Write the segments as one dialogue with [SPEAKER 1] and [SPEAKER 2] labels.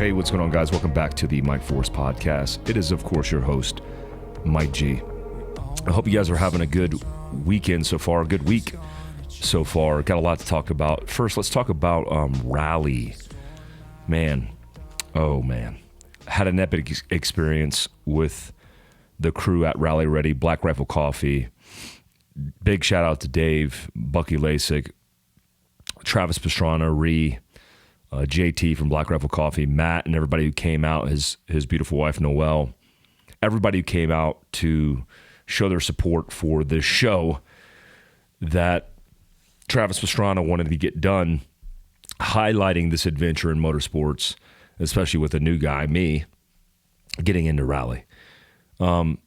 [SPEAKER 1] Hey, what's going on, guys? Welcome back to the Mike Force Podcast. It is, of course, your host, Mike G. I hope you guys are having a good weekend so far, a good week so far. Got a lot to talk about. First, let's talk about rally. Man, had an epic experience with the crew at Rally Ready, Black Rifle Coffee. Big shout out to Dave, Bucky Lasik, Travis Pastrana, JT from Black Rifle Coffee, Matt, and everybody who came out, his beautiful wife, Noelle. Everybody who came out to show their support for this show that Travis Pastrana wanted to get done, highlighting this adventure in motorsports, especially with a new guy, me, getting into rally. I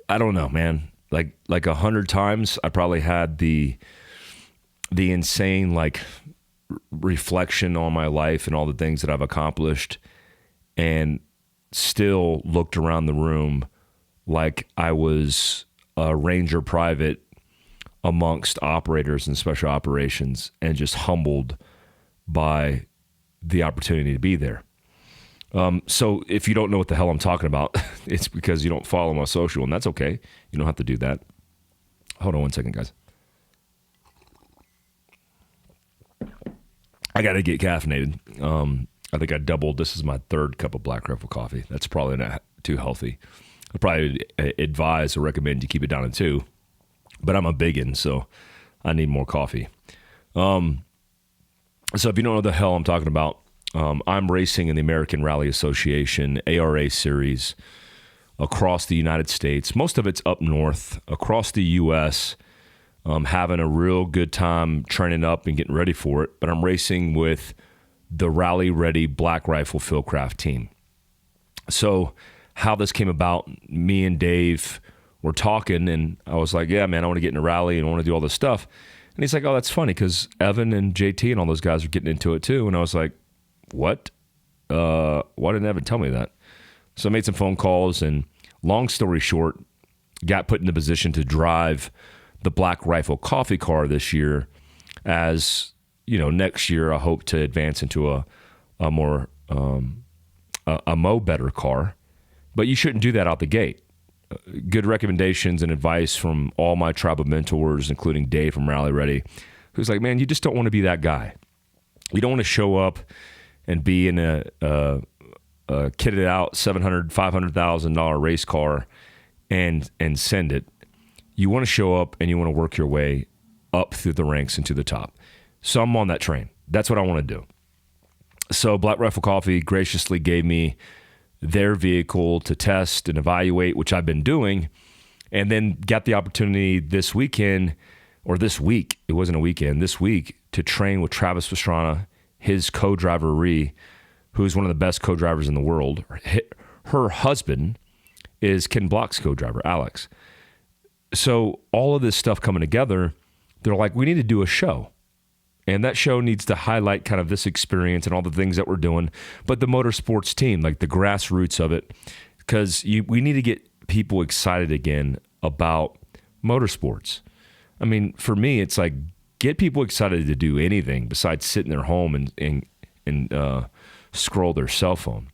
[SPEAKER 1] don't know, man. Like 100 times, I probably had the insane reflection on my life and all the things that I've accomplished, and still looked around the room like I was a Ranger private amongst operators and special operations, and just humbled by the opportunity to be there. So if you don't know what the hell I'm talking about, it's because you don't follow my social, and that's okay. You don't have to do that. Hold on one second, guys. I got to get caffeinated. I think I doubled. This is my third cup of Black Rifle coffee. That's probably not too healthy. I probably advise or recommend you keep it down to 2. But I'm a biggin, so I need more coffee. So if you don't know what the hell I'm talking about, I'm racing in the American Rally Association ARA series across the United States. Most of it's up north, across the U.S., having a real good time training up and getting ready for it. But I'm racing with the Rally Ready Black Rifle Fieldcraft team. So how this came about, me and Dave were talking, and I was like, yeah, man, I want to get into rally and I want to do all this stuff. And he's like, oh, that's funny because Evan and JT and all those guys are getting into it too. And I was like, what? Why didn't Evan tell me that? So I made some phone calls, and long story short, got put in the position to drive the Black Rifle Coffee car this year. As you know, next year I hope to advance into a more better car, but you shouldn't do that out the gate. Good recommendations and advice from all my tribal mentors, including Dave from Rally Ready, who's like, man, you just don't want to be that guy. You don't want to show up and be in a kitted out $700,000, $500,000 race car and send it. You want to show up and you want to work your way up through the ranks and to the top. So I'm on that train. That's what I want to do. So Black Rifle Coffee graciously gave me their vehicle to test and evaluate, which I've been doing, and then got the opportunity this weekend, or this week, it wasn't a weekend, this week, to train with Travis Pastrana, his co-driver, who's one of the best co-drivers in the world. Her husband is Ken Block's co-driver, Alex. So all of this stuff coming together, they're like, we need to do a show. And that show needs to highlight kind of this experience and all the things that we're doing, but the motorsports team, like the grassroots of it, because we need to get people excited again about motorsports. I mean, for me, it's like, get people excited to do anything besides sit in their home and scroll their cell phone.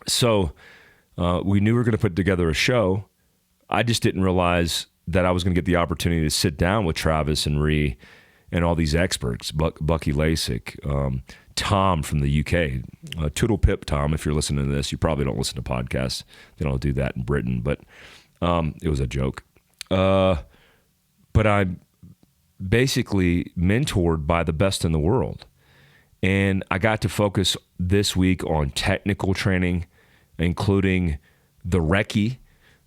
[SPEAKER 1] So we knew we were going to put together a show. I just didn't realize that I was going to get the opportunity to sit down with Travis and and all these experts, Bucky Lasik, Tom from the UK, Toodle Pip Tom. If you're listening to this, you probably don't listen to podcasts. They don't do that in Britain, but it was a joke. But I'm basically mentored by the best in the world. And I got to focus this week on technical training, including the recce.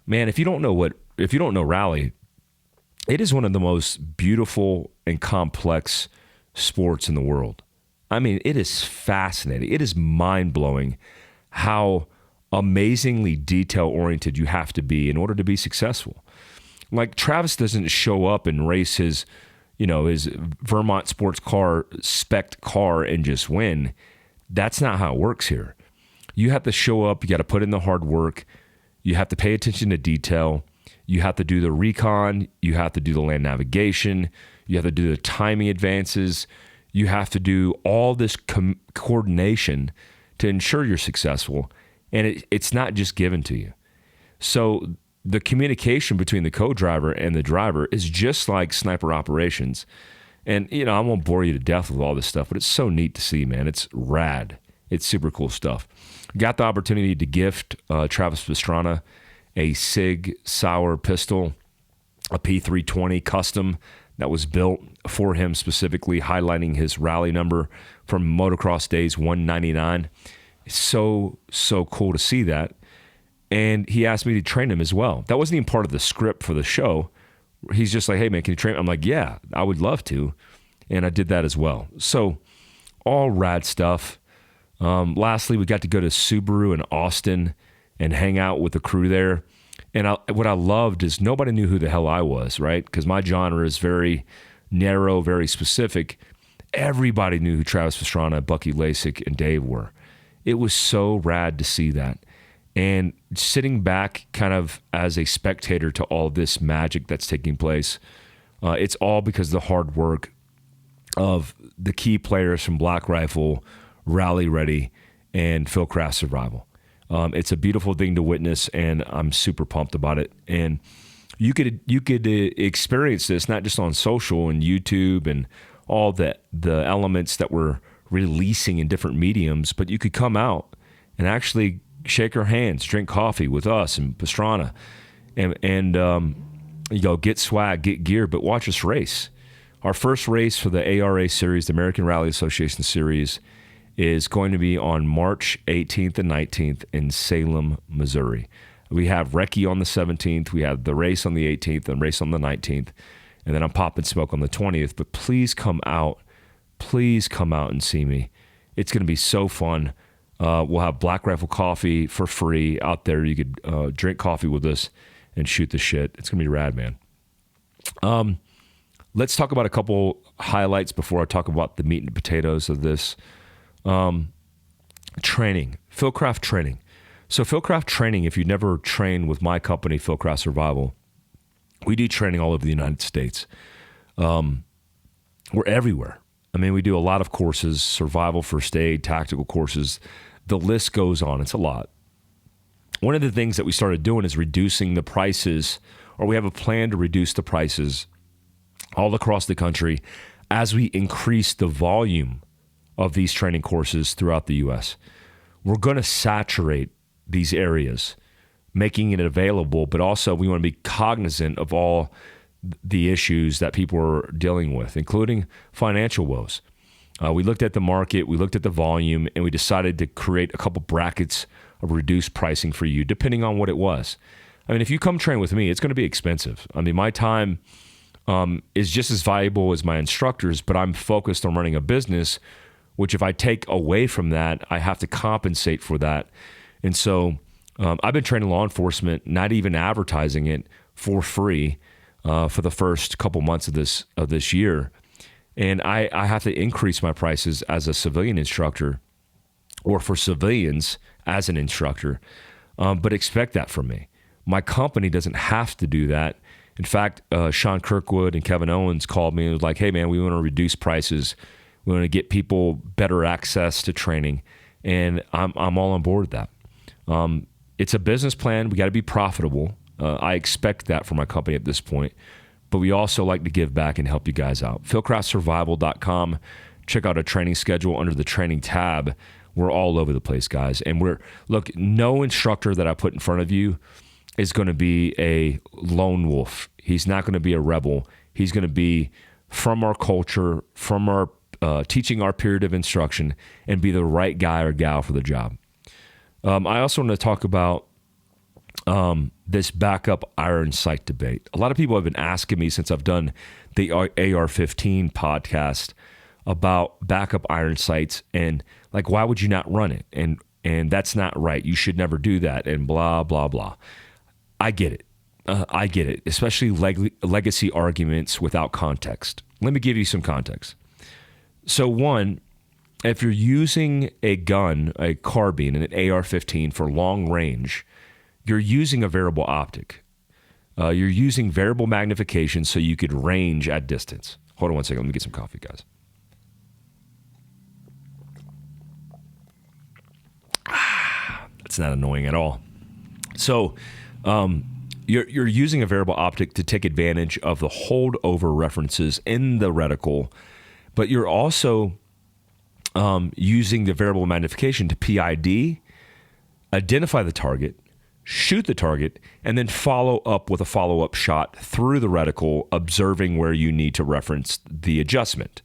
[SPEAKER 1] Man, if you don't know rally, it is one of the most beautiful and complex sports in the world. I mean, it is fascinating. It is mind-blowing how amazingly detail-oriented you have to be in order to be successful. Like, Travis doesn't show up and race his Vermont sports car, spec car, and just win. That's not how it works here. You have to show up. You got to put in the hard work. You have to pay attention to detail. You have to do the recon. You have to do the land navigation. You have to do the timing advances. You have to do all this coordination to ensure you're successful, and it's not just given to you. So the communication between the co-driver and the driver is just like sniper operations. And, I won't bore you to death with all this stuff, but it's so neat to see, man. It's rad. It's super cool stuff. Got the opportunity to gift Travis Pastrana a SIG Sauer pistol, a P320 custom that was built for him specifically, highlighting his rally number from motocross days 199. It's so cool to see that. And he asked me to train him as well. That wasn't even part of the script for the show. He's just like, hey, man, can you train me? I'm like, yeah, I would love to. And I did that as well. So all rad stuff. Lastly, we got to go to Subaru in Austin and hang out with the crew there. And what I loved is nobody knew who the hell I was, right? Because my genre is very narrow, very specific. Everybody knew who Travis Pastrana, Bucky Lasik, and Dave were. It was so rad to see that. And sitting back kind of as a spectator to all this magic that's taking place, it's all because of the hard work of the key players from Black Rifle, Rally Ready, and Fieldcraft Survival. It's a beautiful thing to witness, and I'm super pumped about it. And you could experience this not just on social and YouTube and all the elements that we're releasing in different mediums, but you could come out and actually shake our hands, drink coffee with us and Pastrana, and get swag, get gear, but watch us race. Our first race for the ARA series, the American Rally Association series, is going to be on March 18th and 19th in Salem, Missouri. We have Recce on the 17th, we have the race on the 18th and race on the 19th, and then I'm popping smoke on the 20th. But please come out and see me. It's going to be so fun. We'll have Black Rifle coffee for free out there. You could drink coffee with us and shoot the shit. It's going to be rad, man. Let's talk about a couple highlights before I talk about the meat and potatoes of this. Training, Fieldcraft training. So Fieldcraft training, if you've never trained with my company, Fieldcraft Survival, we do training all over the United States. We're everywhere. I mean, we do a lot of courses, survival, first aid, tactical courses. The list goes on. It's a lot. One of the things that we started doing is reducing the prices, or we have a plan to reduce the prices all across the country as we increase the volume of these training courses throughout the U.S. We're going to saturate these areas, making it available, but also we want to be cognizant of all the issues that people are dealing with, including financial woes. We looked at the market, we looked at the volume, and we decided to create a couple brackets of reduced pricing for you, depending on what it was. I mean, if you come train with me, it's going to be expensive. I mean, my time is just as valuable as my instructors, but I'm focused on running a business, which if I take away from that, I have to compensate for that. And so I've been training law enforcement, not even advertising it, for free for the first couple months of this year. And I have to increase my prices as a civilian instructor, or for civilians as an instructor, but expect that from me. My company doesn't have to do that. In fact, Sean Kirkwood and Kevin Owens called me and was like, hey man, we want to reduce prices. We want to get people better access to training. And I'm all on board with that. It's a business plan. We got to be profitable. I expect that from my company at this point. But we also like to give back and help you guys out. Fieldcraftsurvival.com. Check out a training schedule under the training tab. We're all over the place, guys. And look, no instructor that I put in front of you is going to be a lone wolf. He's not going to be a rebel. He's going to be from our culture, from our teaching our period of instruction, and be the right guy or gal for the job. I also want to talk about this backup iron sight debate. A lot of people have been asking me since I've done the AR-15 podcast about backup iron sights and like, why would you not run it? And that's not right. You should never do that and blah, blah, blah. I get it. I get it, especially legacy arguments without context. Let me give you some context. So one, if you're using a gun, a carbine, and an AR-15 for long range, you're using a variable optic. You're using variable magnification so you could range at distance. Hold on one second. Let me get some coffee, guys. It's not annoying at all. So you're using a variable optic to take advantage of the holdover references in the reticle, but you're also using the variable magnification to PID, identify the target, shoot the target, and then follow up with a follow-up shot through the reticle, observing where you need to reference the adjustment.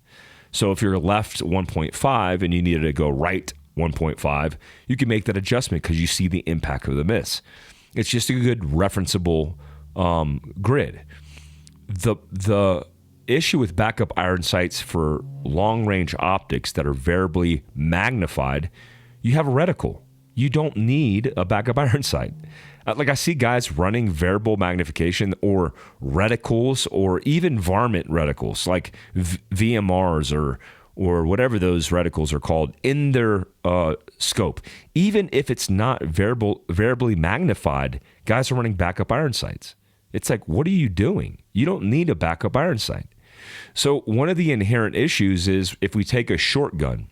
[SPEAKER 1] So if you're left 1.5 and you needed to go right 1.5, you can make that adjustment because you see the impact of the miss. It's just a good referenceable grid. The issue with backup iron sights for long-range optics that are variably magnified, you have a reticle. You don't need a backup iron sight. Like I see guys running variable magnification or reticles or even varmint reticles like VMRs or whatever those reticles are called in their scope. Even if it's not variably magnified, guys are running backup iron sights. It's like, what are you doing? You don't need a backup iron sight. So one of the inherent issues is if we take a short gun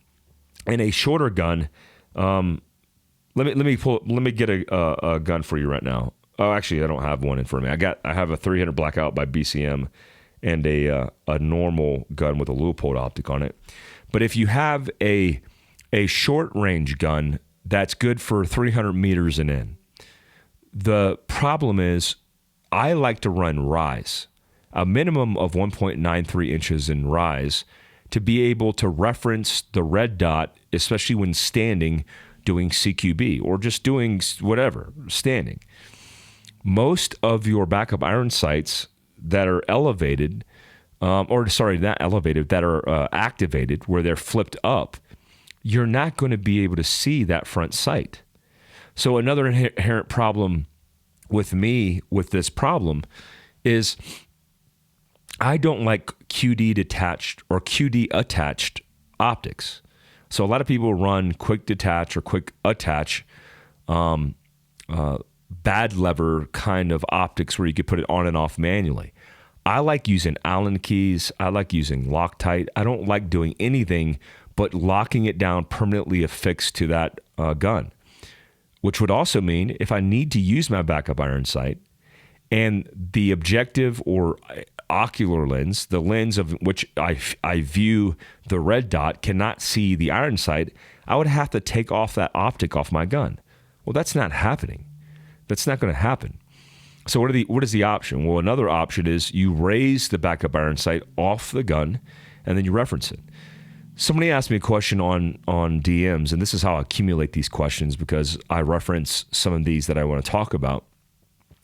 [SPEAKER 1] and a shorter gun, let me get a gun for you right now. Oh, actually, I don't have one in front of me. I have a 300 Blackout by BCM and a normal gun with a Leupold optic on it. But if you have a short range gun that's good for 300 meters and in, the problem is I like to run rise, a minimum of 1.93 inches in rise, to be able to reference the red dot, especially when standing, doing CQB or just doing whatever, standing. Most of your backup iron sights that are elevated, that are activated, where they're flipped up, you're not going to be able to see that front sight. So another inherent problem with me with this problem is I don't like QD detached or QD attached optics. So a lot of people run quick detach or quick attach, bad lever kind of optics where you could put it on and off manually. I like using Allen keys. I like using Loctite. I don't like doing anything but locking it down permanently affixed to that gun, which would also mean if I need to use my backup iron sight and the objective or ocular lens, the lens of which I view the red dot, cannot see the iron sight, I would have to take off that optic off my gun. Well, that's not happening. That's not going to happen. So what is the option? Well, another option is you raise the backup iron sight off the gun and then you reference it. Somebody asked me a question on DMs, and this is how I accumulate these questions because I reference some of these that I want to talk about,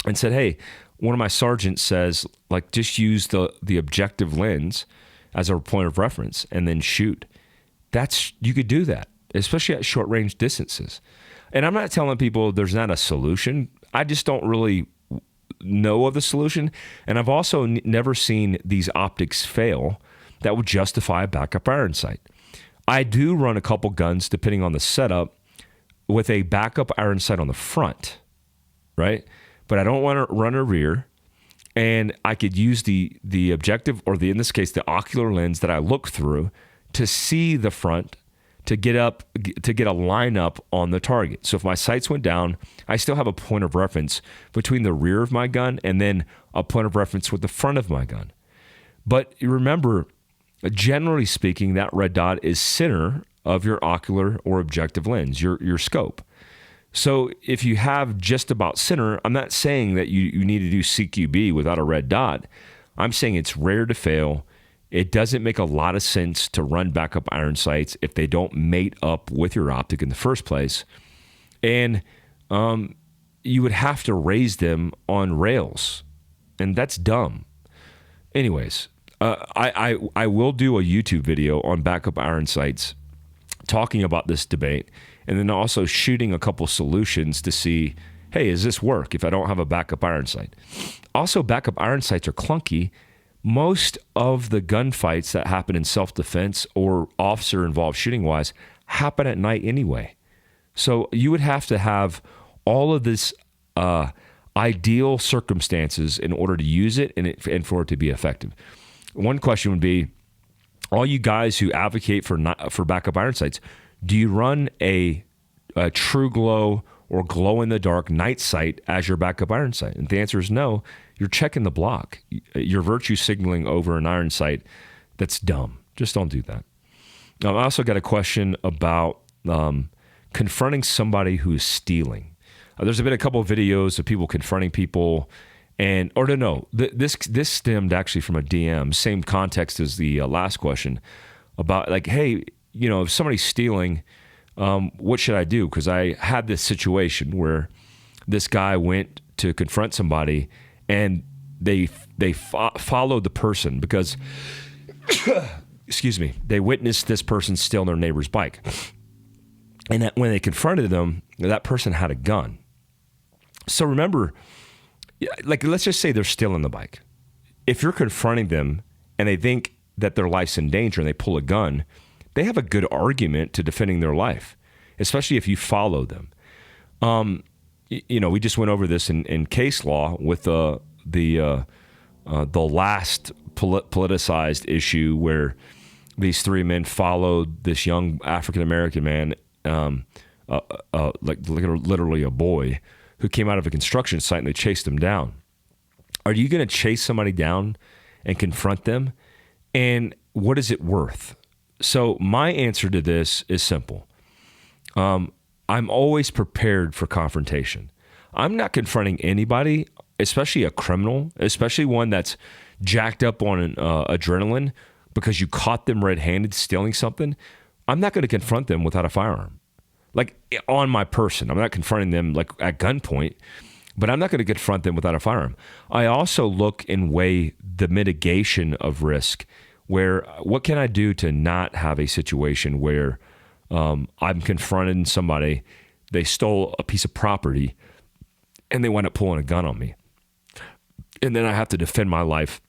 [SPEAKER 1] and said, hey, one of my sergeants says, like, just use the objective lens as a point of reference and then shoot. You could do that, especially at short range distances. And I'm not telling people there's not a solution. I just don't really know of the solution. And I've also never seen these optics fail that would justify a backup iron sight. I do run a couple guns, depending on the setup, with a backup iron sight on the front, right? But I don't want to run a rear, and I could use the objective, or in this case, the ocular lens that I look through to see the front, to get a lineup on the target. So if my sights went down, I still have a point of reference between the rear of my gun and then a point of reference with the front of my gun. But remember, generally speaking, that red dot is center of your ocular or objective lens, your scope. So if you have just about center, I'm not saying that you need to do CQB without a red dot. I'm saying it's rare to fail. It doesn't make a lot of sense to run backup iron sights if they don't mate up with your optic in the first place. And you would have to raise them on rails. And that's dumb. Anyways, I will do a YouTube video on backup iron sights talking about this debate, and then also shooting a couple solutions to see, hey, does this work if I don't have a backup iron sight? Also, backup iron sights are clunky. Most of the gunfights that happen in self-defense or officer-involved shooting-wise happen at night anyway. So you would have to have all of this ideal circumstances in order to use it and for it to be effective. One question would be, all you guys who advocate for backup iron sights, do you run a True Glow or glow-in-the-dark night sight as your backup iron sight? And the answer is no. You're checking the block. You're virtue signaling over an iron sight. That's dumb. Just don't do that. I also got a question about confronting somebody who is stealing. There's been a couple of videos of people confronting people, this stemmed actually from a DM, same context as the last question, about like, hey, if somebody's stealing, what should I do? Because I had this situation where this guy went to confront somebody, and they followed the person because, excuse me, they witnessed this person steal their neighbor's bike. And when they confronted them, that person had a gun. So remember, like, let's just say they're stealing the bike. If you're confronting them and they think that their life's in danger and they pull a gun, they have a good argument to defending their life, especially if you follow them. We just went over this in case law with the last politicized issue where these three men followed this young African-American man, like literally a boy, who came out of a construction site, and they chased him down. Are you going to chase somebody down and confront them? And what is it worth? So my answer to this is simple. I'm always prepared for confrontation. I'm not confronting anybody, especially a criminal, especially one that's jacked up on adrenaline because you caught them red-handed stealing something. I'm not going to confront them without a firearm. Like, on my person. I'm not confronting them like at gunpoint, but I'm not going to confront them without a firearm. I also look and weigh the mitigation of risk, where what can I do to not have a situation where I'm confronting somebody, they stole a piece of property, and they wind up pulling a gun on me. And then I have to defend my life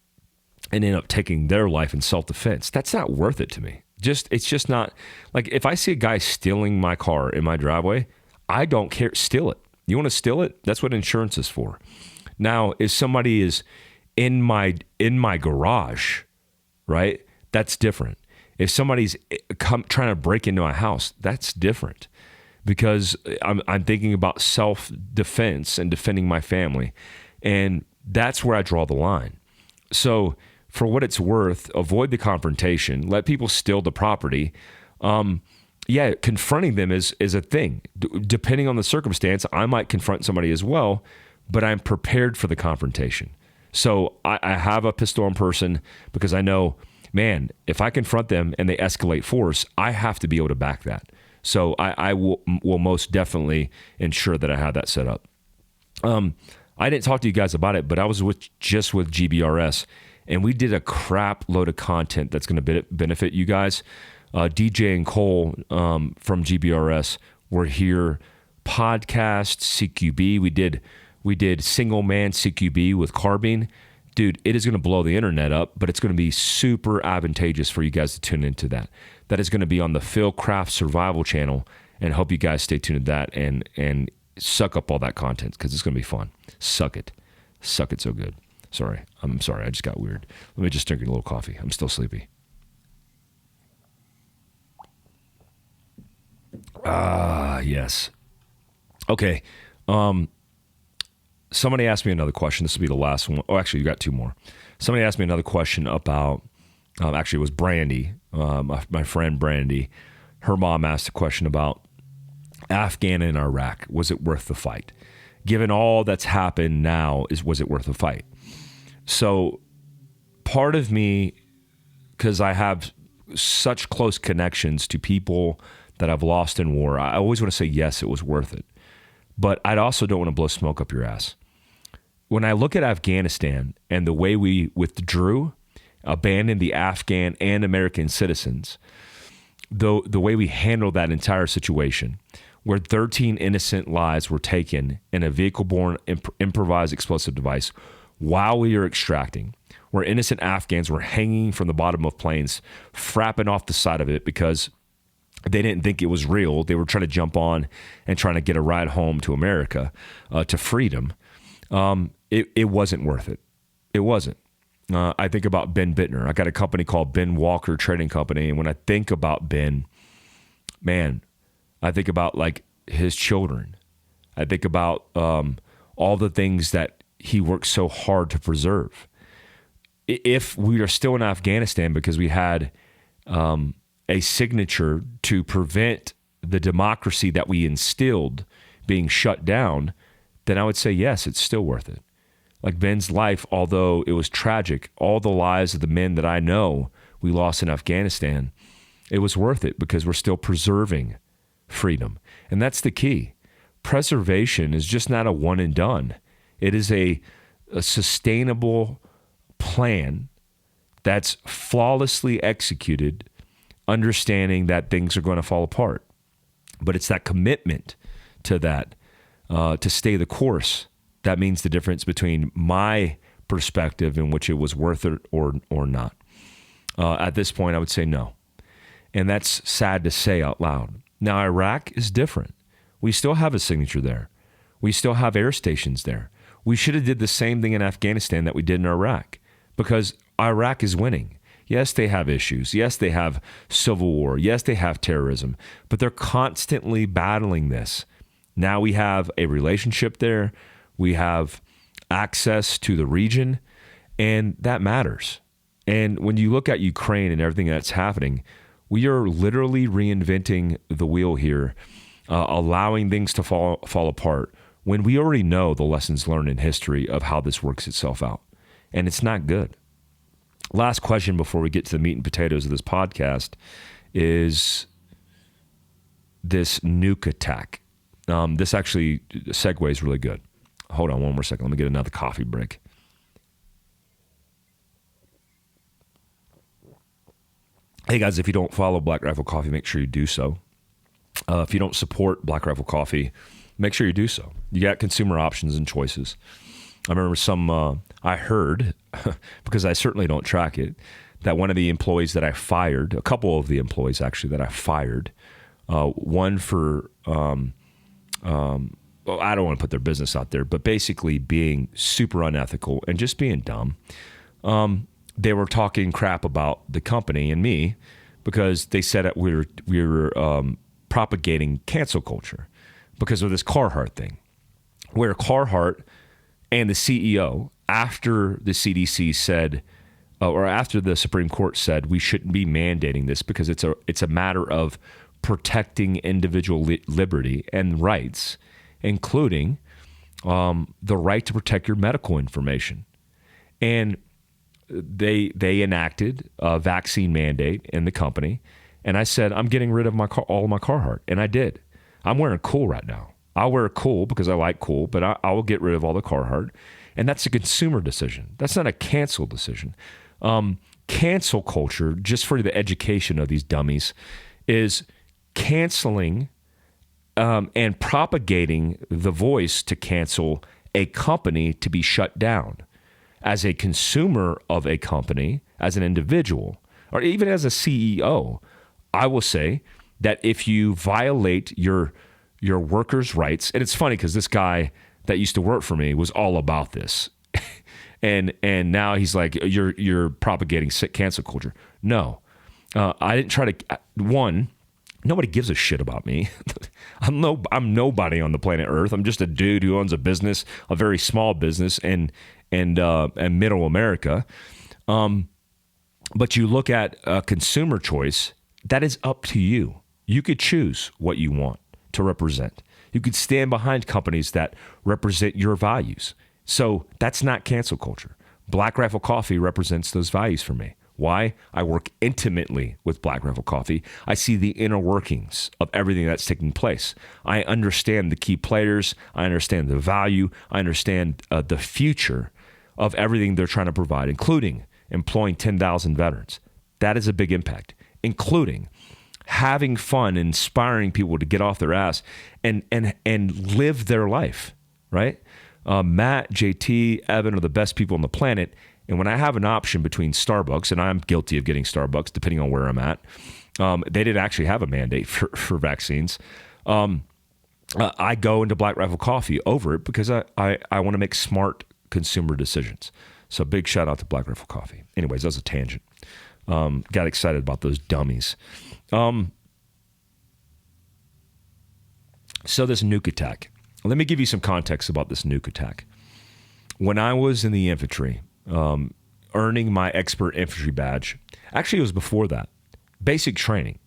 [SPEAKER 1] and end up taking their life in self-defense. That's not worth it to me. It's just not. Like, if I see a guy stealing my car in my driveway, I don't care. Steal it. You want to steal it? That's what insurance is for. Now, if somebody is in my garage, right? That's different. If somebody's trying to break into my house, that's different, because I'm thinking about self-defense and defending my family, and that's where I draw the line. So, for what it's worth, avoid the confrontation. Let people steal the property. Confronting them is a thing. Depending on the circumstance, I might confront somebody as well, but I'm prepared for the confrontation. So I have a pistol in person because I know, man, if I confront them and they escalate force, I have to be able to back that. So I will most definitely ensure that I have that set up. I didn't talk to you guys about it, but I was just with GBRS, and we did a crap load of content that's going to benefit you guys. DJ and Cole from GBRS were here. Podcast CQB. We did single man CQB with carbine. Dude, it is going to blow the internet up, but it's going to be super advantageous for you guys to tune into that. That is going to be on the Fieldcraft Survival channel, and hope you guys stay tuned to that and suck up all that content, because it's going to be fun. Suck it so good. I'm sorry, I just got weird. Let me just drink a little coffee. I'm still sleepy. Yes. Okay. Somebody asked me another question. This will be the last one. Oh, actually, you got two more. Somebody asked me another question about, actually it was Brandy, my friend Brandy. Her mom asked a question about Afghanistan and Iraq. Was it worth the fight? Given all that's happened now, was it worth the fight? So part of me, because I have such close connections to people that I've lost in war, I always want to say, yes, it was worth it. But I also don't want to blow smoke up your ass. When I look at Afghanistan and the way we withdrew, abandoned the Afghan and American citizens, the way we handled that entire situation, where 13 innocent lives were taken in a vehicle-borne improvised explosive device while we were extracting, where innocent Afghans were hanging from the bottom of planes, frapping off the side of it because they didn't think it was real. They were trying to jump on and trying to get a ride home to America, to freedom. It wasn't worth it. It wasn't. I think about Ben Bittner. I got a company called Ben Walker Trading Company. And when I think about Ben, man, I think about like his children. I think about all the things that he worked so hard to preserve. If we are still in Afghanistan because we had a signature to prevent the democracy that we instilled being shut down, then I would say, yes, it's still worth it. Like Ben's life, although it was tragic, all the lives of the men that I know we lost in Afghanistan, it was worth it because we're still preserving freedom. And that's the key. Preservation is just not a one and done. It is a sustainable plan that's flawlessly executed, understanding that things are going to fall apart. But it's that commitment to that, to stay the course. That means the difference between my perspective in which it was worth it or not. At this point, I would say no. And that's sad to say out loud. Now, Iraq is different. We still have a signature there. We still have air stations there. We should have did the same thing in Afghanistan that we did in Iraq because Iraq is winning. Yes, they have issues. Yes, they have civil war. Yes, they have terrorism, but they're constantly battling this. Now we have a relationship there. We have access to the region, and that matters. And when you look at Ukraine and everything that's happening, we are literally reinventing the wheel here, allowing things to fall apart when we already know the lessons learned in history of how this works itself out. And it's not good. Last question before we get to the meat and potatoes of this podcast is this nuke attack. This actually segues really good. Hold on one more second. Let me get another coffee break. Hey guys, if you don't follow Black Rifle Coffee, make sure you do so. If you don't support Black Rifle Coffee, make sure you do so. You got consumer options and choices. I remember I heard, because I certainly don't track it, that one of the employees that I fired, a couple of the employees actually that I fired, one for, well, I don't want to put their business out there, but basically being super unethical and just being dumb. They were talking crap about the company and me because they said that we were propagating cancel culture because of this Carhartt thing, where Carhartt and the CEO, after the CDC said, or after the Supreme Court said we shouldn't be mandating this because it's a matter of protecting individual liberty and rights, including the right to protect your medical information. And they enacted a vaccine mandate in the company. And I said, I'm getting rid of all of my Carhartt. And I did. I'm wearing cool right now. I'll wear cool because I like cool, but I will get rid of all the Carhartt. And that's a consumer decision. That's not a cancel decision. Cancel culture, just for the education of these dummies, is canceling and propagating the voice to cancel a company to be shut down. As a consumer of a company, as an individual, or even as a CEO, I will say that if you violate your workers' rights, and it's funny because this guy that used to work for me was all about this, and now he's like, you're propagating cancel culture. No, I didn't try to. One, nobody gives a shit about me. I'm nobody on the planet Earth. I'm just a dude who owns a business, a very small business, and middle America. But you look at a consumer choice, that is up to you. You could choose what you want to represent. You could stand behind companies that represent your values. So that's not cancel culture. Black Rifle Coffee represents those values for me. Why? I work intimately with Black Rifle Coffee. I see the inner workings of everything that's taking place. I understand the key players. I understand the value. I understand the future of everything they're trying to provide, including employing 10,000 veterans. That is a big impact, including having fun, inspiring people to get off their ass and live their life, right? Matt, JT, Evan are the best people on the planet. And when I have an option between Starbucks, and I'm guilty of getting Starbucks depending on where I'm at, they didn't actually have a mandate for vaccines. I go into Black Rifle Coffee over it because I want to make smart consumer decisions. So big shout out to Black Rifle Coffee. Anyways, that was a tangent. Got excited about those dummies. So this nuke attack. let me give you some context about this nuke attack. When I was in the infantry, earning my expert infantry badge, actually it was before that, basic training.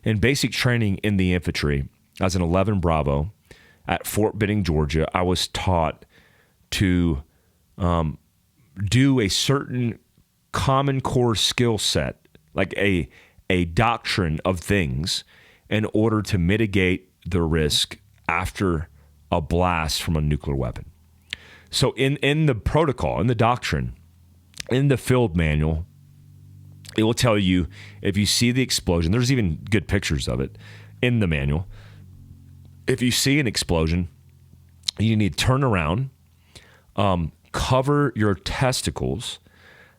[SPEAKER 1] In basic training in the infantry, as an 11 Bravo at Fort Benning, Georgia, I was taught to do a certain common core skill set, like a doctrine of things, in order to mitigate the risk after a blast from a nuclear weapon. So in the protocol, in the doctrine, in the field manual, it will tell you if you see the explosion, there's even good pictures of it in the manual. If you see an explosion, you need to turn around, cover your testicles,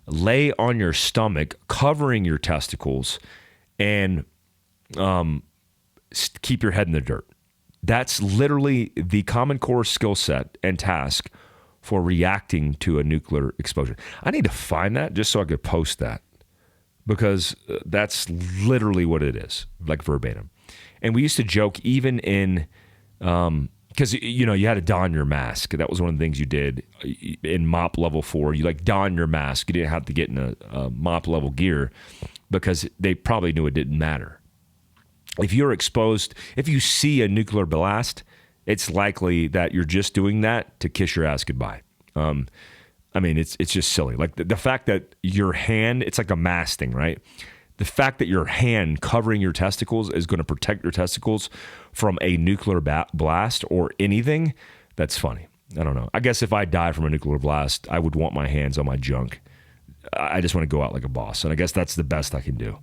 [SPEAKER 1] lay on your stomach, covering your testicles, and keep your head in the dirt. That's literally the Common Core skill set and task for reacting to a nuclear explosion. I need to find that just so I could post that, because that's literally what it is, like verbatim. And we used to joke even in, because you had to don your mask. That was one of the things you did in MOP level 4. You don your mask. You didn't have to get in a MOP level gear because they probably knew it didn't matter. If you're exposed, if you see a nuclear blast, it's likely that you're just doing that to kiss your ass goodbye. It's just silly. Like the fact that your hand, it's like a mask thing, right? The fact that your hand covering your testicles is going to protect your testicles from a nuclear blast or anything, that's funny. I don't know. I guess if I die from a nuclear blast, I would want my hands on my junk. I just want to go out like a boss, and I guess that's the best I can do.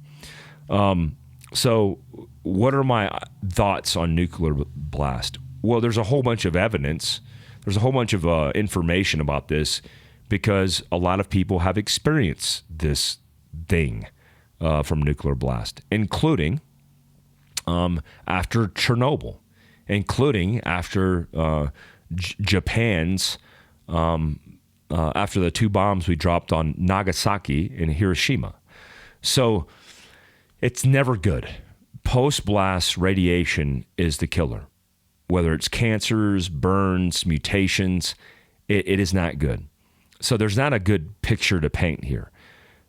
[SPEAKER 1] So what are my thoughts on nuclear blast? Well, there's a whole bunch of evidence. There's a whole bunch of information about this because a lot of people have experienced this thing from nuclear blast, including after Chernobyl, including after Japan's, after the 2 bombs we dropped on Nagasaki and Hiroshima. So it's never good. Post-blast radiation is the killer. Whether it's cancers, burns, mutations, it is not good. So there's not a good picture to paint here.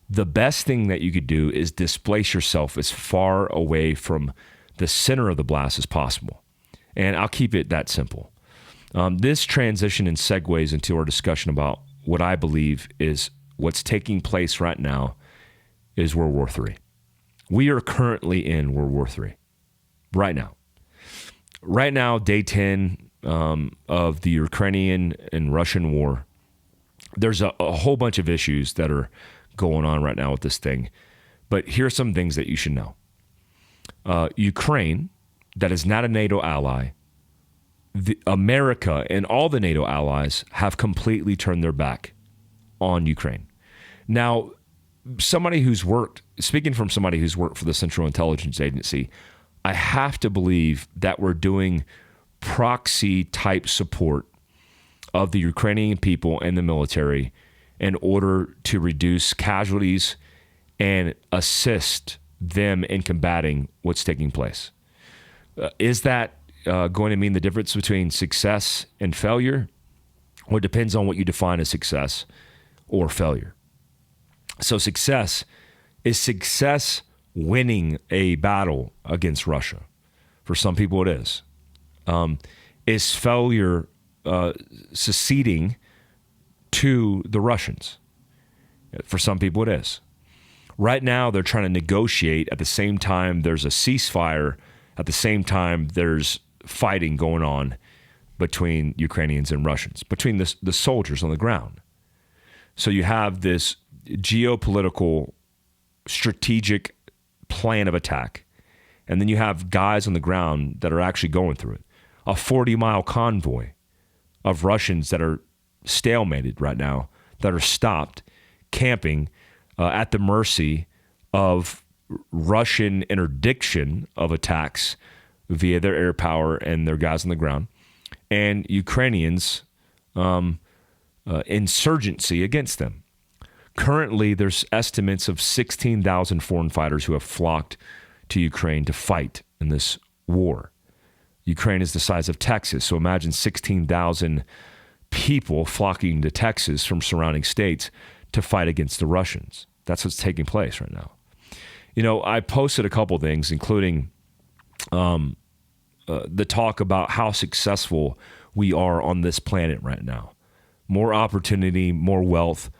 [SPEAKER 1] The best thing that you could do is displace yourself as far away from the center of the blast as possible. And I'll keep it that simple. This transition and segues into our discussion about what I believe is what's taking place right now is World War III. We are currently in World War III right now. Right now, day 10 of the Ukrainian and Russian war, there's a whole bunch of issues that are going on right now with this thing. But here are some things that you should know. Ukraine, that is not a NATO ally, America and all the NATO allies have completely turned their back on Ukraine. Now, speaking from somebody who's worked for the Central Intelligence Agency, I have to believe that we're doing proxy type support of the Ukrainian people and the military in order to reduce casualties and assist them in combating what's taking place. Is that going to mean the difference between success and failure? Well, it depends on what you define as success or failure. So success is winning a battle against Russia. For some people it is. Is failure seceding to the Russians? For some people it is. Right now they're trying to negotiate at the same time there's a ceasefire, at the same time there's fighting going on between Ukrainians and Russians, between the soldiers on the ground. So you have this geopolitical strategic plan of attack, and then you have guys on the ground that are actually going through it. A 40-mile convoy of Russians that are stalemated right now, that are stopped, camping at the mercy of Russian interdiction of attacks via their air power and their guys on the ground, and Ukrainians' insurgency against them. Currently, there's estimates of 16,000 foreign fighters who have flocked to Ukraine to fight in this war. Ukraine is the size of Texas. So imagine 16,000 people flocking to Texas from surrounding states to fight against the Russians. That's what's taking place right now. I posted a couple things, including the talk about how successful we are on this planet right now. More opportunity, more wealth,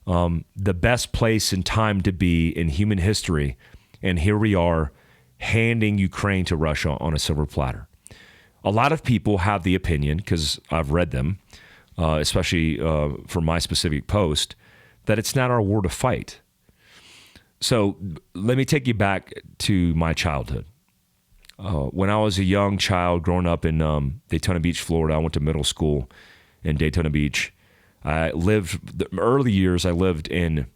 [SPEAKER 1] the best place and time to be in human history. And here we are handing Ukraine to Russia on a silver platter. A lot of people have the opinion, because I've read them, especially for my specific post, that it's not our war to fight. So let me take you back to my childhood. When I was a young child growing up in Daytona Beach, Florida, I went to middle school in Daytona Beach. The early years I lived in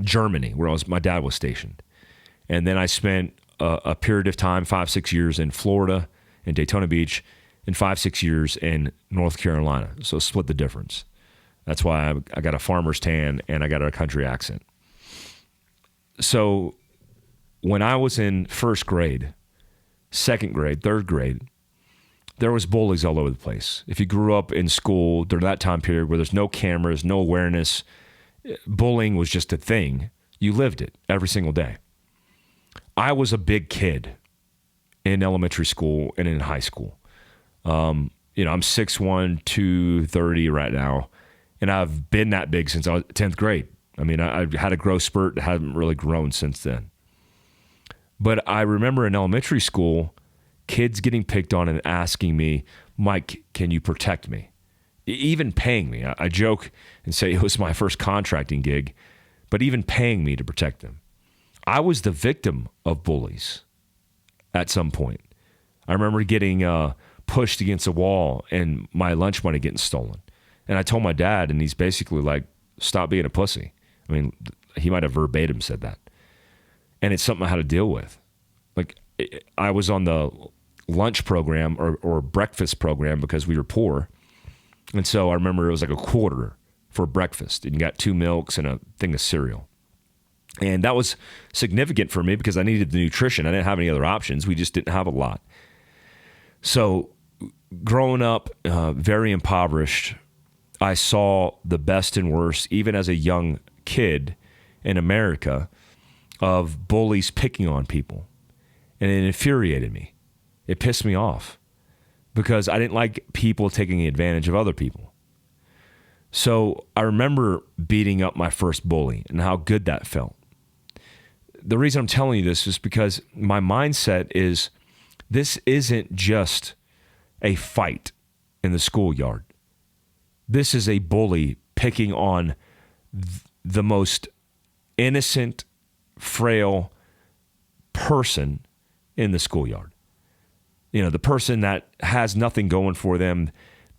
[SPEAKER 1] Germany, where my dad was stationed. And then I spent a period of time, 5-6 years in Florida, in Daytona Beach, and 5-6 years in North Carolina. So split the difference. That's why I got a farmer's tan and I got a country accent. So when I was in first grade, second grade, third grade, there was bullies all over the place. If you grew up in school during that time period where there's no cameras, no awareness, bullying was just a thing. You lived it every single day. I was a big kid in elementary school and in high school. I'm 6'1", 230 right now, and I've been that big since I was 10th grade. I mean, I had a growth spurt that hasn't really grown since then. But I remember in elementary school, kids getting picked on and asking me, Mike, can you protect me? Even paying me. I joke and say it was my first contracting gig, but even paying me to protect them. I was the victim of bullies at some point. I remember getting pushed against a wall and my lunch money getting stolen. And I told my dad, and he's basically like, stop being a pussy. I mean, he might have verbatim said that. And it's something I had to deal with. Like, I was on the lunch program or breakfast program because we were poor. And so I remember it was like a quarter for breakfast. And you got 2 milks and a thing of cereal. And that was significant for me because I needed the nutrition. I didn't have any other options. We just didn't have a lot. So growing up very impoverished, I saw the best and worst, even as a young kid in America, of bullies picking on people. And it infuriated me. It pissed me off because I didn't like people taking advantage of other people. So I remember beating up my first bully and how good that felt. The reason I'm telling you this is because my mindset is this isn't just a fight in the schoolyard. This is a bully picking on the most innocent, frail person in the schoolyard. The person that has nothing going for them,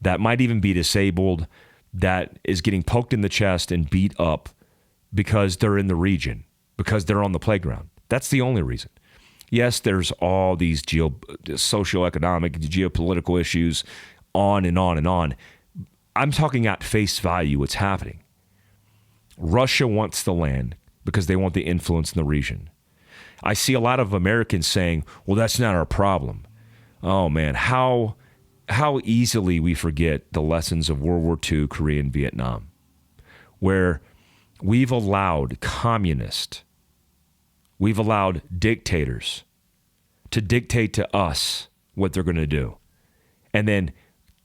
[SPEAKER 1] that might even be disabled, that is getting poked in the chest and beat up because they're in the region, because they're on the playground. That's the only reason. Yes, there's all these socioeconomic, geopolitical issues, on and on and on. I'm talking at face value what's happening. Russia wants the land because they want the influence in the region. I see a lot of Americans saying, well, that's not our problem. Oh, man, how easily we forget the lessons of World War II, Korea, and Vietnam, where we've allowed communists, we've allowed dictators to dictate to us what they're going to do and then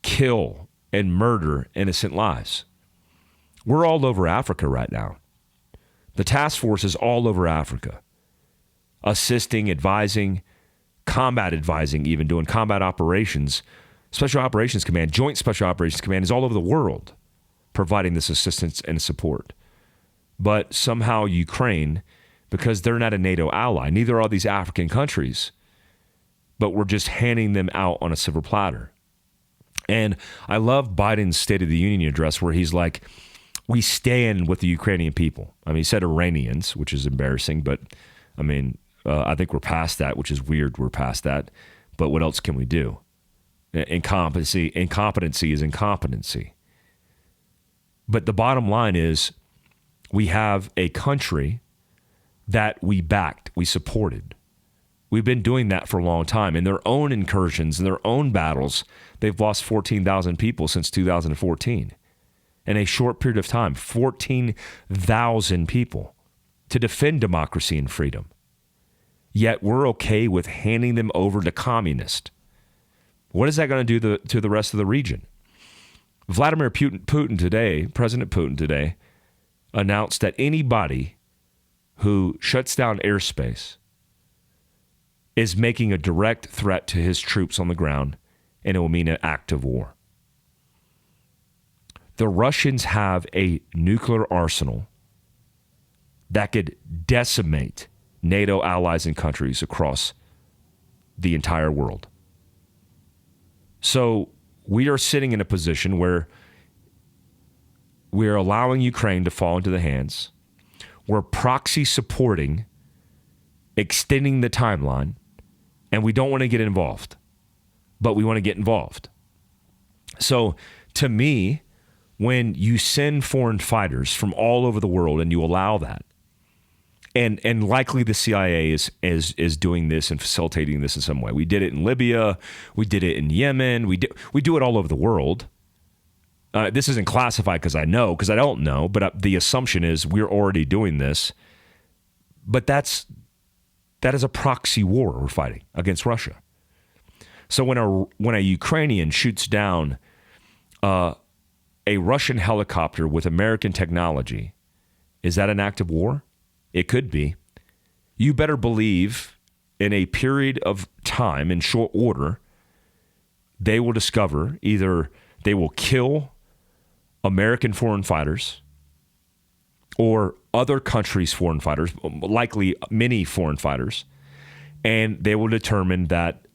[SPEAKER 1] kill and murder innocent lives. We're all over Africa right now. The task force is all over Africa, assisting, advising, combat advising, even doing combat operations. Special Operations Command, Joint Special Operations Command is all over the world providing this assistance and support. But somehow Ukraine, because they're not a NATO ally, neither are these African countries, but we're just handing them out on a silver platter. And I love Biden's State of the Union address where he's like, we stand with the Ukrainian people. I mean, he said Iranians, which is embarrassing, but I mean, I think we're past that, which is weird. We're past that. But what else can we do? Incompetency is incompetency. But the bottom line is we have a country that we backed, we supported. We've been doing that for a long time. In their own incursions, in their own battles, they've lost 14,000 people since 2014. In a short period of time, 14,000 people to defend democracy and freedom. Yet we're okay with handing them over to communists. What is that going to do to the rest of the region? Vladimir Putin today, President Putin today, announced that anybody who shuts down airspace is making a direct threat to his troops on the ground, and it will mean an act of war. The Russians have a nuclear arsenal that could decimate NATO allies and countries across the entire world. So we are sitting in a position where we are allowing Ukraine to fall into the hands. We're proxy supporting, extending the timeline, and we don't want to get involved, but we want to get involved. So to me, when you send foreign fighters from all over the world and you allow that, and likely the CIA is doing this and facilitating this in some way. We did it in Libya. We did it in Yemen. We do it all over the world. This isn't classified because I don't know, but the assumption is we're already doing this. But that is a proxy war we're fighting against Russia. So when a Ukrainian shoots down a Russian helicopter with American technology, is that an act of war? It could be. You better believe in a period of time, in short order, they will discover either they will kill American foreign fighters or other countries' foreign fighters, likely many foreign fighters, and they will determine that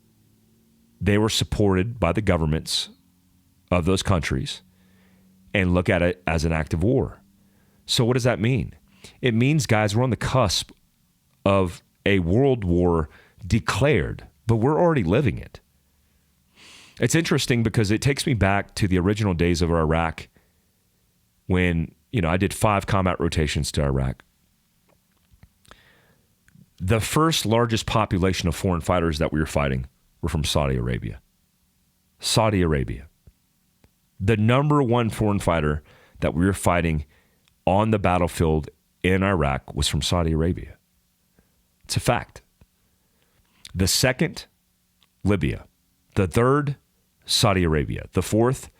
[SPEAKER 1] they were supported by the governments of those countries and look at it as an act of war. So what does that mean? It means, guys, we're on the cusp of a world war declared, but we're already living it. It's interesting because it takes me back to the original days of Iraq when, I did 5 combat rotations to Iraq. The first largest population of foreign fighters that we were fighting were from Saudi Arabia. Saudi Arabia. The number one foreign fighter that we were fighting on the battlefield in Iraq was from Saudi Arabia. It's a fact. The second, Libya. The third, Saudi Arabia. The fourth,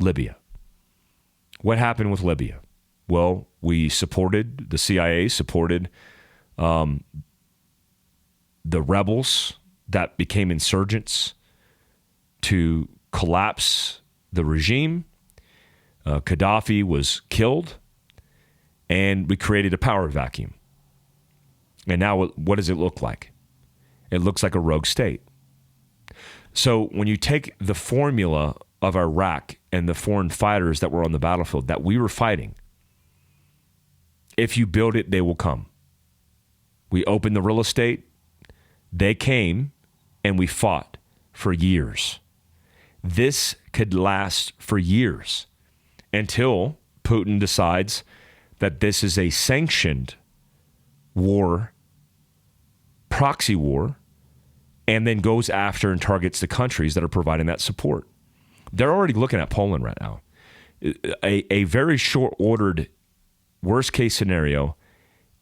[SPEAKER 1] Libya. What happened with Libya? Well, the CIA supported the rebels that became insurgents to collapse the regime. Gaddafi was killed. And we created a power vacuum. And now what does it look like? It looks like a rogue state. So when you take the formula of Iraq and the foreign fighters that were on the battlefield that we were fighting, if you build it, they will come. We opened the real estate. They came and we fought for years. This could last for years until Putin decides that this is a sanctioned war, proxy war, and then goes after and targets the countries that are providing that support. They're already looking at Poland right now. A very short-ordered worst-case scenario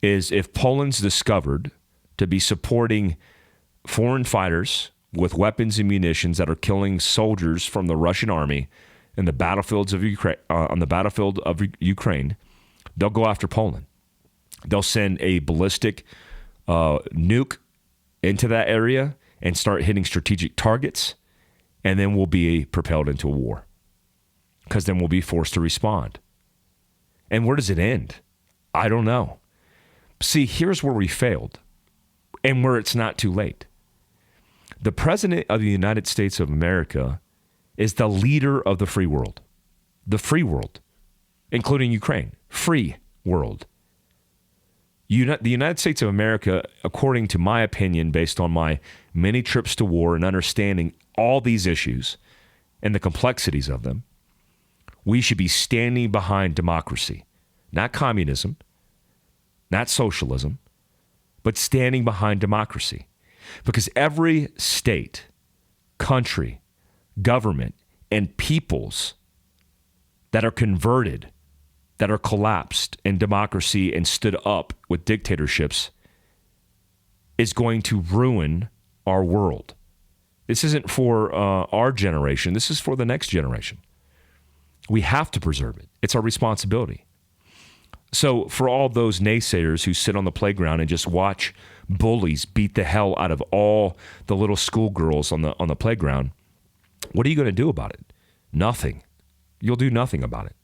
[SPEAKER 1] is if Poland's discovered to be supporting foreign fighters with weapons and munitions that are killing soldiers from the Russian army in the battlefields of Ukraine, on the battlefield of Ukraine, they'll go after Poland. They'll send a ballistic nuke into that area and start hitting strategic targets, and then we'll be propelled into a war because then we'll be forced to respond. And where does it end? I don't know. See, here's where we failed and where it's not too late. The President of the United States of America is the leader of the free world, including Ukraine. Free world. The United States of America, according to my opinion, based on my many trips to war and understanding all these issues and the complexities of them, we should be standing behind democracy, not communism, not socialism, but standing behind democracy. Because every state, country, government, and peoples that are converted, that are collapsed in democracy and stood up with dictatorships is going to ruin our world. This isn't for our generation. This is for the next generation. We have to preserve it. It's our responsibility. So for all those naysayers who sit on the playground and just watch bullies beat the hell out of all the little schoolgirls on the playground, what are you going to do about it? Nothing. You'll do nothing about it.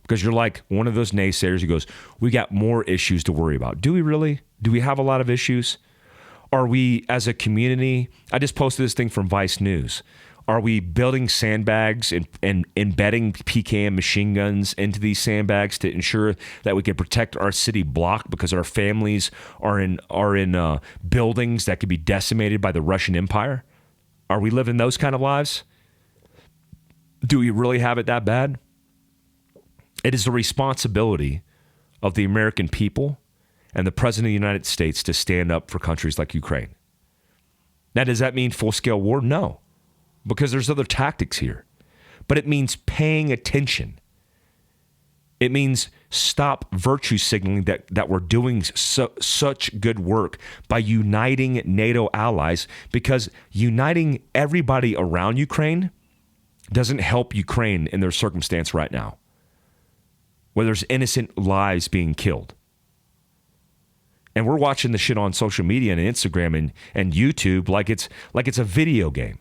[SPEAKER 1] Because you're like one of those naysayers who goes, we got more issues to worry about. Do we really? Do we have a lot of issues? Are we, as a community, I just posted this thing from Vice News. Are we building sandbags and embedding PKM machine guns into these sandbags to ensure that we can protect our city block because our families are in buildings that could be decimated by the Russian Empire? Are we living those kind of lives? Do we really have it that bad? It is the responsibility of the American people and the President of the United States to stand up for countries like Ukraine. Now, does that mean full-scale war? No, because there's other tactics here. But it means paying attention. It means stop virtue signaling that we're doing such good work by uniting NATO allies, because uniting everybody around Ukraine doesn't help Ukraine in their circumstance right now, where there's innocent lives being killed. And we're watching the shit on social media and Instagram and YouTube like it's a video game.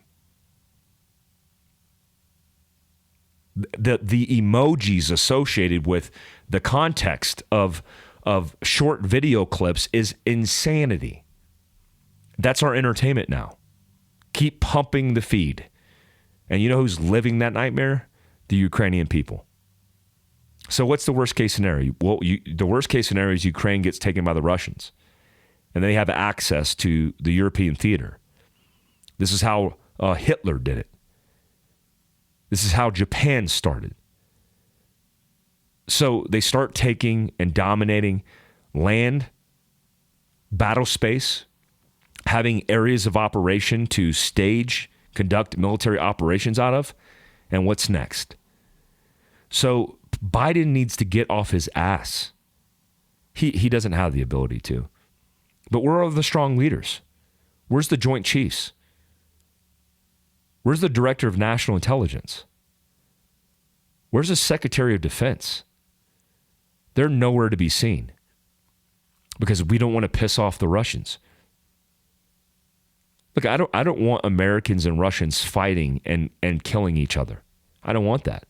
[SPEAKER 1] The emojis associated with the context of short video clips is insanity. That's our entertainment now. Keep pumping the feed. And you know who's living that nightmare? The Ukrainian people. So what's the worst case scenario? Well, the worst case scenario is Ukraine gets taken by the Russians, and they have access to the European theater. This is how Hitler did it. This is how Japan started. So they start taking and dominating land, battle space, having areas of operation to conduct military operations out of, and what's next? So Biden needs to get off his ass. He doesn't have the ability to. But where are the strong leaders? Where's the Joint Chiefs? Where's the Director of National Intelligence? Where's the Secretary of Defense? They're nowhere to be seen because we don't want to piss off the Russians. Look, I don't want Americans and Russians fighting and killing each other. I don't want that.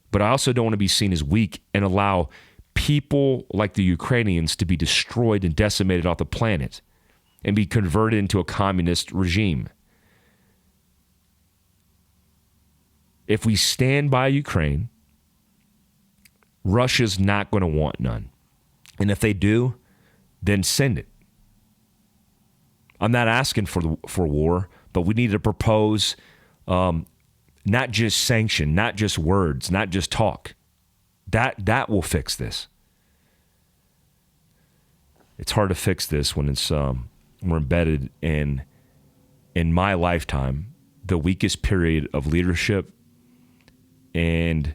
[SPEAKER 1] But I also don't want to be seen as weak and allow people like the Ukrainians to be destroyed and decimated off the planet and be converted into a communist regime. If we stand by Ukraine, Russia's not going to want none. And if they do, then send it. I'm not asking for war, but we need to propose not just sanction, not just words, not just talk. That will fix this. It's hard to fix this when it's we're embedded in my lifetime, the weakest period of leadership and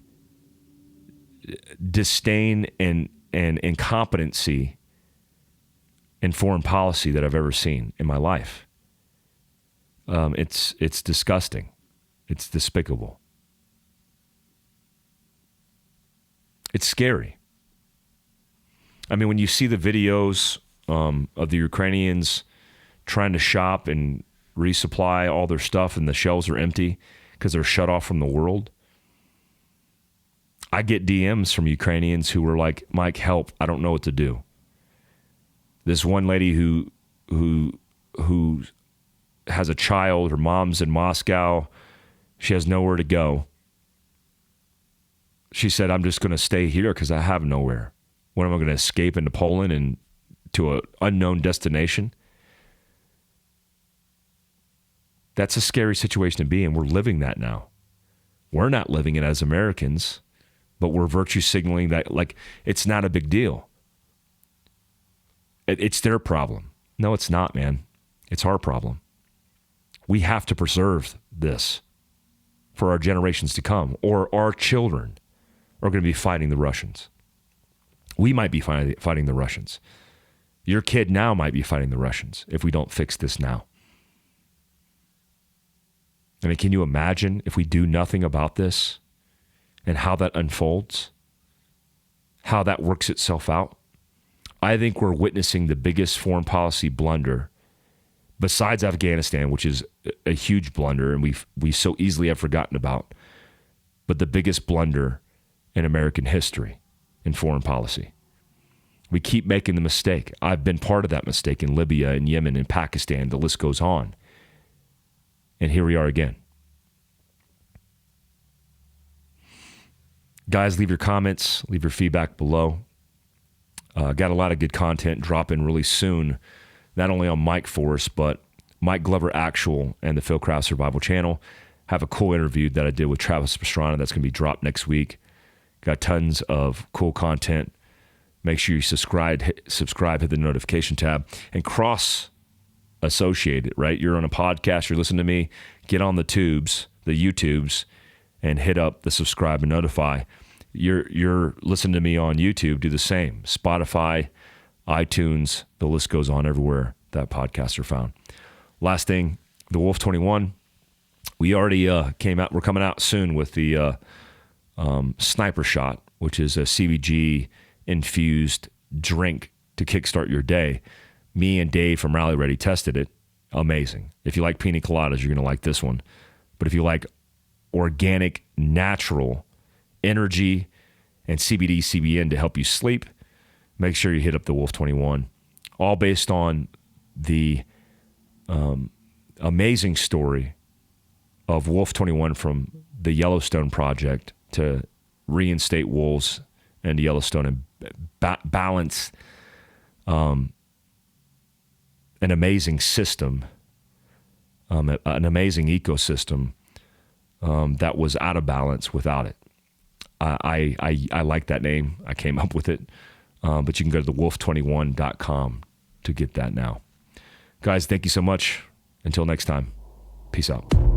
[SPEAKER 1] disdain and incompetency in foreign policy that I've ever seen in my life. It's disgusting. It's despicable. It's scary. I mean, when you see the videos of the Ukrainians trying to shop and resupply all their stuff and the shelves are empty because they're shut off from the world. I get DMs from Ukrainians who were like, Mike, help. I don't know what to do. This one lady who has a child, her mom's in Moscow. She has nowhere to go. She said, I'm just going to stay here because I have nowhere. When am I going to escape into Poland and to an unknown destination? That's a scary situation to be in. We're living that now. We're not living it as Americans, but we're virtue signaling that like it's not a big deal. It's their problem. No, it's not, man. It's our problem. We have to preserve this for our generations to come, or our children are going to be fighting the Russians. We might be fighting the Russians. Your kid now might be fighting the Russians if we don't fix this now. I mean, can you imagine if we do nothing about this and how that unfolds? How that works itself out? I think we're witnessing the biggest foreign policy blunder besides Afghanistan, which is a huge blunder and we so easily have forgotten about, but the biggest blunder in American history in foreign policy. We keep making the mistake. I've been part of that mistake in Libya and Yemen and Pakistan. The list goes on. And here we are again. Guys, leave your comments, leave your feedback below. Got a lot of good content dropping really soon, not only on Mike Force, but Mike Glover Actual and the Fieldcraft Survival channel. Have a cool interview that I did with Travis Pastrana that's going to be dropped next week. Got tons of cool content. Make sure you subscribe, hit the notification tab, and cross-associate it, right? You're on a podcast, you're listening to me, get on the YouTubes, and hit up the subscribe and notify. You're listening to me on YouTube, do the same. Spotify, iTunes, the list goes on everywhere that podcasts are found. Last thing, the Wolf 21, we already came out, we're coming out soon with the Sniper Shot, which is a CBG infused drink to kickstart your day. Me and Dave from Rally Ready tested it. Amazing. If you like pina coladas, you're going to like this one. But if you like organic, natural energy and CBD, CBN to help you sleep, make sure you hit up the Wolf 21. All based on the amazing story of Wolf 21 from the Yellowstone Project to reinstate wolves and Yellowstone and balance an amazing system, an amazing ecosystem that was out of balance without it. I like that name. I came up with it. But you can go to thewolf21.com to get that now. Guys, thank you so much. Until next time, peace out.